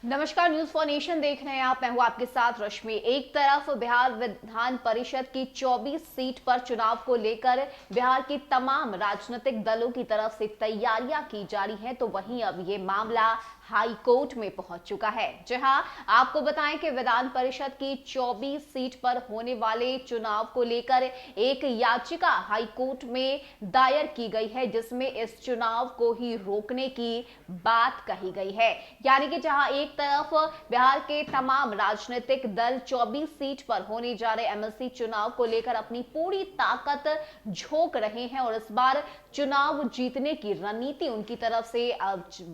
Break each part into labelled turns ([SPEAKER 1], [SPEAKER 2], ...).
[SPEAKER 1] नमस्कार, news for nation देख रहे हैं आप। मैं हूं आपके साथ रश्मि। एक तरफ बिहार विधान परिषद की 24 सीट पर चुनाव को लेकर बिहार की तमाम राजनीतिक दलों की तरफ से तैयारियां की जा रही हैं, तो वहीं अब ये मामला हाई कोर्ट में पहुंच चुका है। जहां आपको बताएं कि विधान परिषद की 24 सीट पर होने वाले चुनाव को लेकर एक याचिका हाई कोर्ट में दायर की गई है, जिसमें इस चुनाव को ही रोकने की बात कही गई है। यानी कि जहां एक तरफ बिहार के तमाम राजनीतिक दल 24 सीट पर होने जा रहे एमएलसी चुनाव को लेकर अपनी पूरी ताकत झोंक रहे हैं और इस बार चुनाव जीतने की रणनीति उनकी तरफ से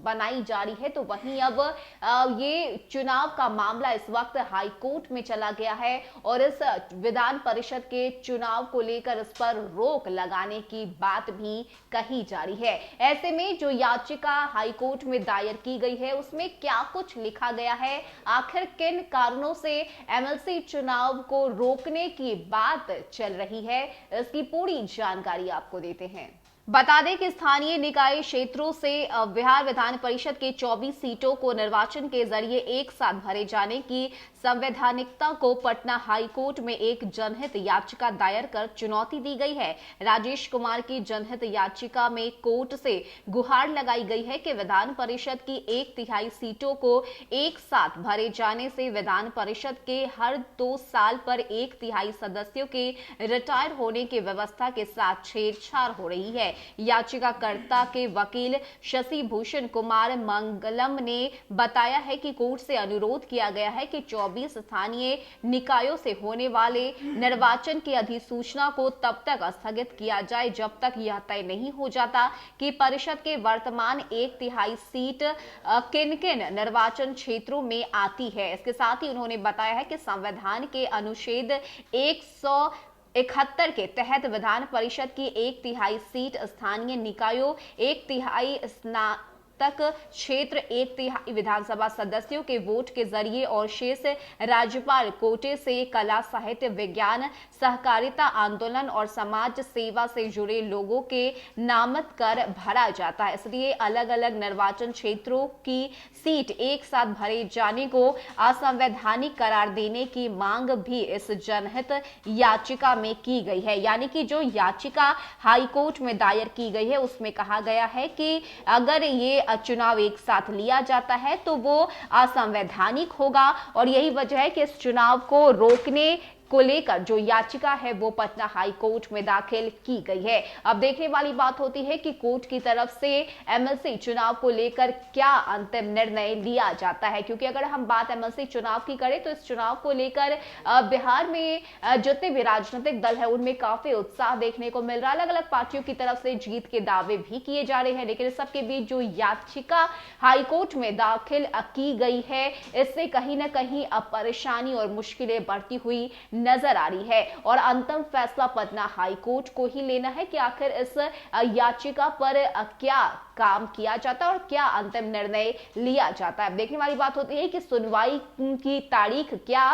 [SPEAKER 1] बनाई जा रही है, तो वहीं अब ये चुनाव का मामला इस वक्त हाई कोर्ट में चला गया है और इस विधान परिषद के चुनाव को लेकर इस पर रोक लगाने की बात भी कही जा रही है। ऐसे में जो याचिका हाई कोर्ट में दायर की गई है उसमें क्या कुछ लिखा गया है, आखिर किन कारणों से एमएलसी चुनाव को रोकने की बात चल रही है, इसकी पूरी जानकारी आपको देते हैं। बता दें कि स्थानीय निकाय क्षेत्रों से बिहार विधान परिषद के 24 सीटों को निर्वाचन के जरिए एक साथ भरे जाने की संवैधानिकता को पटना हाई कोर्ट में एक जनहित याचिका दायर कर चुनौती दी गई है। राजेश कुमार की जनहित याचिका में कोर्ट से गुहार लगाई गई है कि विधान परिषद की 1/3 सीटों को एक साथ भरे जाने से विधान परिषद के हर 2 साल पर 1/3 सदस्यों के रिटायर होने की व्यवस्था के साथ छेड़छाड़ हो रही है। याचिकाकर्ता के वकील शशि भूषण कुमार मंगलम ने बताया है कि कोर्ट से अनुरोध किया गया है कि 24 स्थानीय निकायों से होने वाले निर्वाचन की अधिसूचना को तब तक स्थगित किया जाए जब तक यह तय नहीं हो जाता कि परिषद के वर्तमान 1/3 सीट किन किन निर्वाचन क्षेत्रों में आती है। इसके साथ ही उन्होंने बताया है कि संविधान के अनुच्छेद 171 के तहत विधान परिषद की 1/3 सीट स्थानीय निकायों, 1/3 स्नातक क्षेत्र, 1/3 विधानसभा सदस्यों के वोट के जरिए और शेष राज्यपाल कोटे से कला, साहित्य, विज्ञान, सहकारिता आंदोलन और समाज सेवा से जुड़े लोगों के नामित कर भरा जाता है। इसलिए अलग अलग निर्वाचन क्षेत्रों की सीट एक साथ भरे जाने को असंवैधानिक करार देने की मांग भी इस जनहित याचिका में की गई है। यानी कि जो याचिका हाई कोर्ट में दायर की गई है उसमें कहा गया है कि अगर ये चुनाव एक साथ लिया जाता है तो वो असंवैधानिक होगा और यही वजह है कि इस चुनाव को रोकने को लेकर जो याचिका है वो पटना हाई कोर्ट में दाखिल की गई है। अब देखने वाली बात होती है कि कोर्ट की तरफ से एमएलसी चुनाव को लेकर क्या अंतिम निर्णय लिया जाता है, क्योंकि अगर हम बात एमएलसी चुनाव की करें तो इस चुनाव को लेकर बिहार में जितने भी राजनीतिक दल है उनमें काफी उत्साह देखने को मिल रहा है। अलग अलग पार्टियों की तरफ से जीत के दावे भी किए जा रहे हैं, लेकिन इस सबके बीच जो याचिका हाई कोर्ट में दाखिल की गई है इससे कहीं ना कहीं परेशानी और मुश्किलें बढ़ती हुई नजर आ रही है और अंतिम फैसला पटना हाई कोर्ट को ही लेना है कि आखिर इस याचिका पर क्या काम किया जाता है और क्या अंतिम निर्णय लिया जाता है। देखने वाली बात होती है कि सुनवाई की तारीख क्या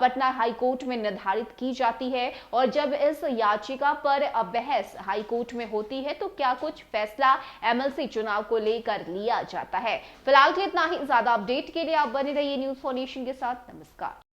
[SPEAKER 1] पटना हाई कोर्ट में निर्धारित की जाती है और जब इस याचिका पर बहस हाई कोर्ट में होती है तो क्या कुछ फैसला एमएलसी चुनाव को लेकर लिया जाता है। फिलहाल के इतना ही। ज्यादा अपडेट के लिए आप बने रहिए न्यूज फॉर नेशन के साथ। नमस्कार।